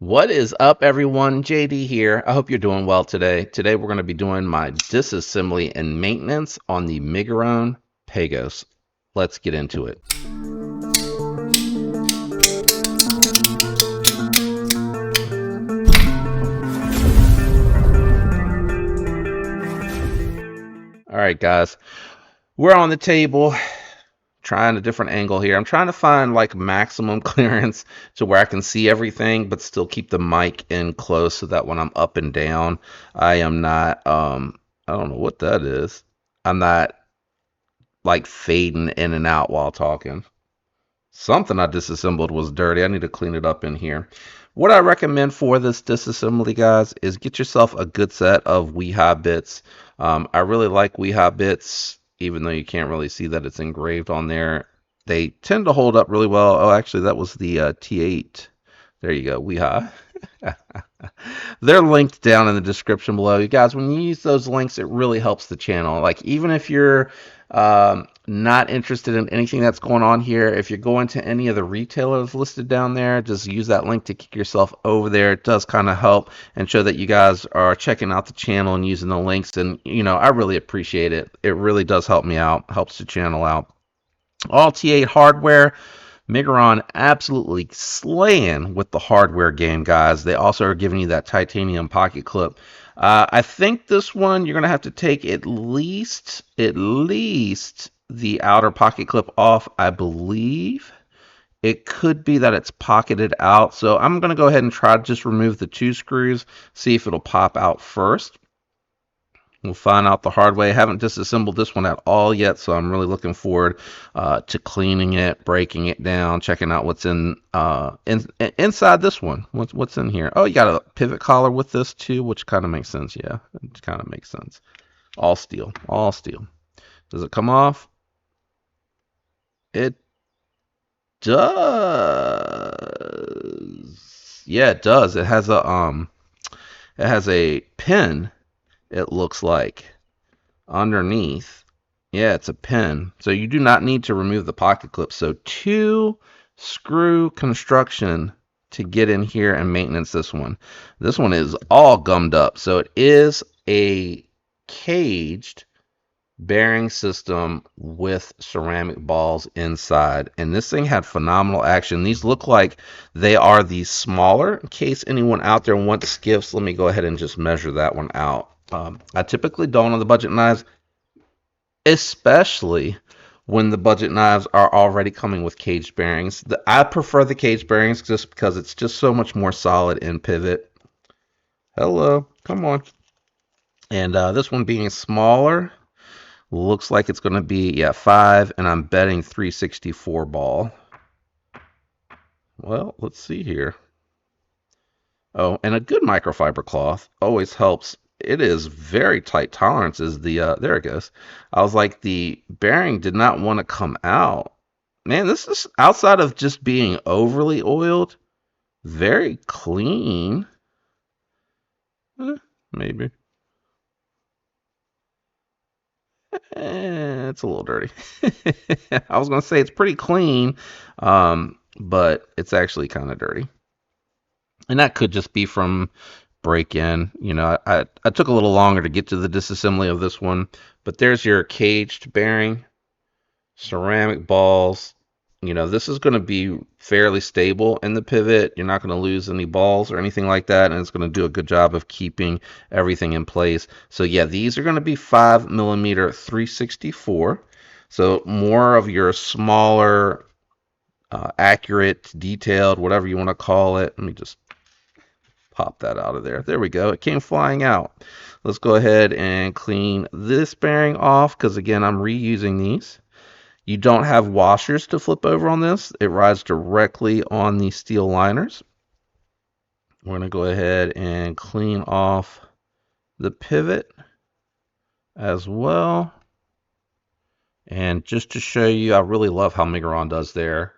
What is up, everyone? JD here. I hope you're doing well today. Today, we're going to be doing my disassembly and maintenance on the Miguron Pagos. Let's get into it. All right, guys, we're on the table trying a different angle here. I'm trying to find like maximum clearance to where I can see everything, but still keep the mic in close so that when I'm up and down, I am not, I don't know what that is. I'm not like fading in and out while talking. Something I disassembled was dirty. I need to clean it up in here. What I recommend for this disassembly, guys, is get yourself a good set of Weehaw bits. I really like Weehaw bits, even though you can't really see that it's engraved on there. They tend to hold up really well. Oh, actually, that was the T8. There you go, Weehaw. They're linked down in the description below. You guys, when you use those links, it really helps the channel. Like, even if you're not interested in anything that's going on here, if you're going to any of the retailers listed down there, just use that link to kick yourself over there. It does kind of help and show that you guys are checking out the channel and using the links. And, you know, I really appreciate it. It really does help me out, helps the channel out. All T8 hardware. Miguron absolutely slaying with the hardware game, guys. They also are giving you that titanium pocket clip. I think this one you're gonna have to take at least the outer pocket clip off. I believe it could be that it's pocketed out, so I'm gonna go ahead and try to just remove the two screws, see if it'll pop out first. We'll find out the hard way. I haven't disassembled this one at all yet, so I'm really looking forward to cleaning it, breaking it down, checking out what's inside this one. What's in here? Oh, you got a pivot collar with this too, which kind of makes sense. Yeah, it kind of makes sense. All steel, all steel. Does it come off? It does. Yeah, it does. It has a pin. It looks like underneath. Yeah, it's a pin. So you do not need to remove the pocket clip. So two screw construction to get in here and maintenance this one. This one is all gummed up. So it is a caged bearing system with ceramic balls inside, and this thing had phenomenal action. These look like they are the smaller. In case anyone out there wants skiffs, let me go ahead and just measure that one out. I typically don't on the budget knives, especially when the budget knives are already coming with caged bearings. I prefer the caged bearings just because it's just so much more solid in pivot. Hello, come on. And this one being smaller, looks like it's going to be, yeah, 5, and I'm betting 364 ball. Well, let's see here. Oh, and a good microfiber cloth always helps. It is very tight tolerances. There it goes. I was like, the bearing did not want to come out. Man, this is, outside of just being overly oiled, very clean. Maybe. It's a little dirty. I was going to say it's pretty clean, but it's actually kind of dirty. And that could just be from break-in. You know, I took a little longer to get to the disassembly of this one, but there's your caged bearing, ceramic balls. You know, this is going to be fairly stable in the pivot. You're not going to lose any balls or anything like that, and it's going to do a good job of keeping everything in place. So yeah, these are going to be 5mm 364. So more of your smaller, accurate, detailed, whatever you want to call it. Let me just pop that out of there. There we go. It came flying out. Let's go ahead and clean this bearing off because, again, I'm reusing these. You don't have washers to flip over on this. It rides directly on the steel liners. We're going to go ahead and clean off the pivot as well. And just to show you, I really love how Miguron does their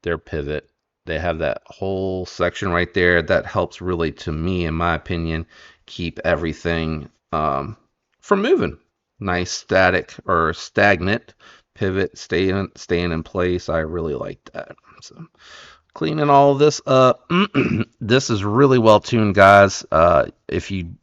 pivot. They have that whole section right there that helps really, to me, in my opinion, keep everything from moving. Nice static or stagnant pivot staying in place. I really like that. So Cleaning all of this up. This is really well tuned, guys. If you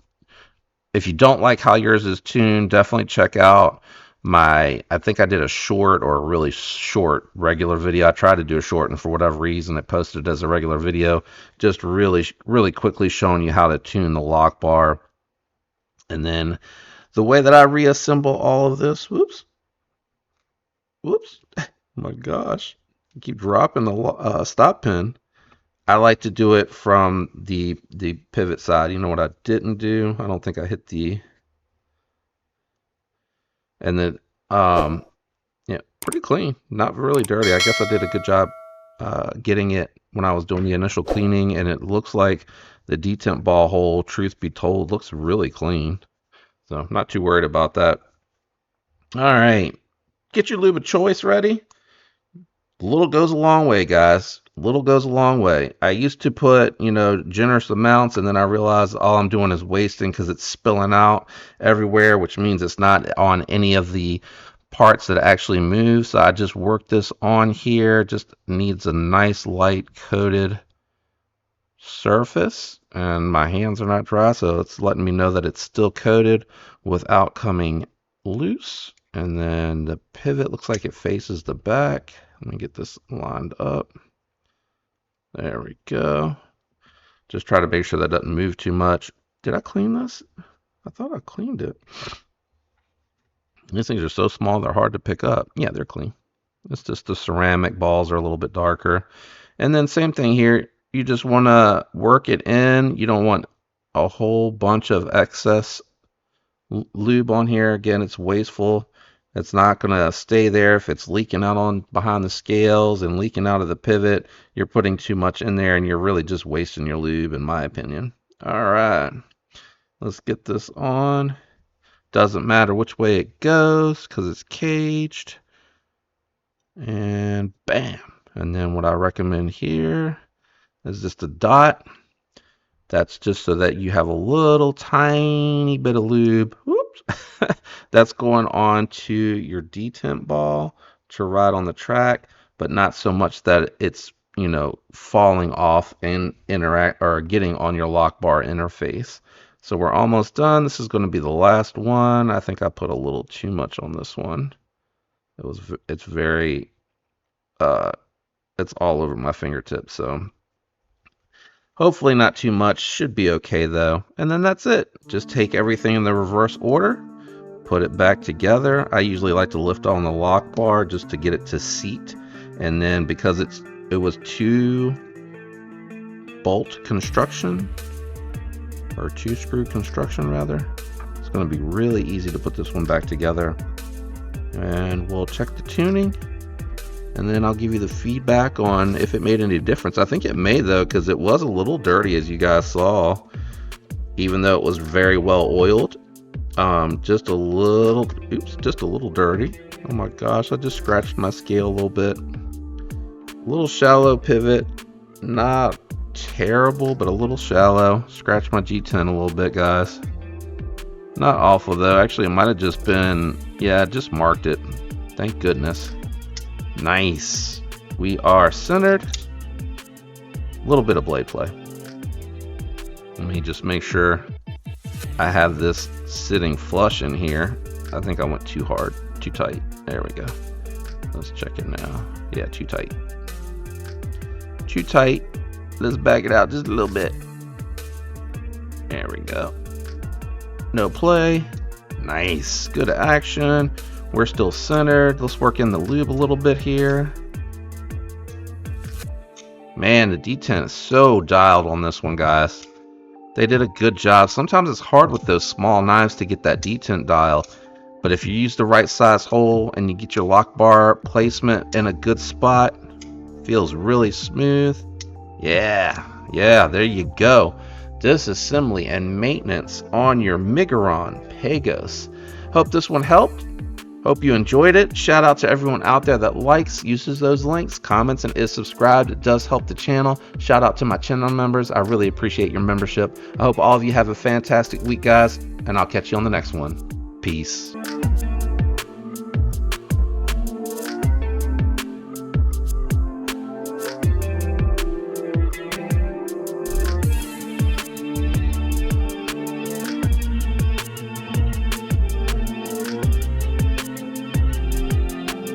don't like how yours is tuned, definitely check out I think I did a short or a really short regular video. I tried to do a short, and for whatever reason it posted as a regular video, just really quickly showing you how to tune the lock bar. And then the way that I reassemble all of this, whoops, oh my gosh, I keep dropping the stop pin. I like to do it from the pivot side. You know what I didn't do? I don't think I hit the, and then yeah, pretty clean, not really dirty. I guess I did a good job getting it when I was doing the initial cleaning, and it looks like the detent ball hole, truth be told, looks really clean. So I'm not too worried about that. All right, get your lube of choice ready. Little goes a long way, guys. Little goes a long way. I used to put, generous amounts, and then I realized all I'm doing is wasting because it's spilling out everywhere, which means it's not on any of the parts that actually move. So I just work this on here. Just needs a nice light coated surface, and my hands are not dry, so it's letting me know that it's still coated without coming loose. And then the pivot looks like it faces the back. Let me get this lined up. There we go. Just try to make sure that doesn't move too much. Did I clean this? I thought I cleaned it. These things are so small, they're hard to pick up. Yeah, they're clean. It's just the ceramic balls are a little bit darker. And then same thing here. You just want to work it in. You don't want a whole bunch of excess lube on here. Again, it's wasteful. It's not going to stay there. If it's leaking out on behind the scales and leaking out of the pivot, you're putting too much in there, and you're really just wasting your lube, in my opinion. All right, let's get this on. Doesn't matter which way it goes because it's caged. And bam. And then what I recommend here is just a dot. That's just so that you have a little tiny bit of lube. Whoops. That's going on to your detent ball to ride on the track, but not so much that it's, falling off and getting on your lock bar interface. So we're almost done. This is going to be the last one. I think I put a little too much on this one. It's very, it's all over my fingertips. So hopefully not too much. Should be okay though. And then that's it. Just take everything in the reverse order, put it back together. I usually like to lift on the lock bar just to get it to seat. And then because it was 2 bolt construction, or 2 screw construction rather, it's going to be really easy to put this one back together. And we'll check the tuning, and then I'll give you the feedback on if it made any difference. I think it may though, because it was a little dirty, as you guys saw, even though it was very well oiled. Just a little dirty. Oh my gosh, I just scratched my scale a little bit. A little shallow pivot, not terrible, but a little shallow. Scratched my G10 a little bit, guys. Not awful though. Actually, it might have just been, yeah, just marked it. Thank goodness. Nice. We are centered. A little bit of blade play. Let me just make sure I have this sitting flush in here. I think I went too hard, too tight. There we go. Let's check it now. Yeah, too tight. Too tight. Let's back it out just a little bit. There we go. No play. Nice. Good action. We're still centered. Let's work in the lube a little bit here. Man, the detent is so dialed on this one, guys. They did a good job. Sometimes it's hard with those small knives to get that detent dial. But if you use the right size hole and you get your lock bar placement in a good spot, feels really smooth. Yeah, there you go. Disassembly and maintenance on your Miguron Pagos. Hope this one helped. Hope you enjoyed it. Shout out to everyone out there that likes, uses those links, comments, and is subscribed. It does help the channel. Shout out to my channel members. I really appreciate your membership. I hope all of you have a fantastic week, guys, and I'll catch you on the next one. Peace.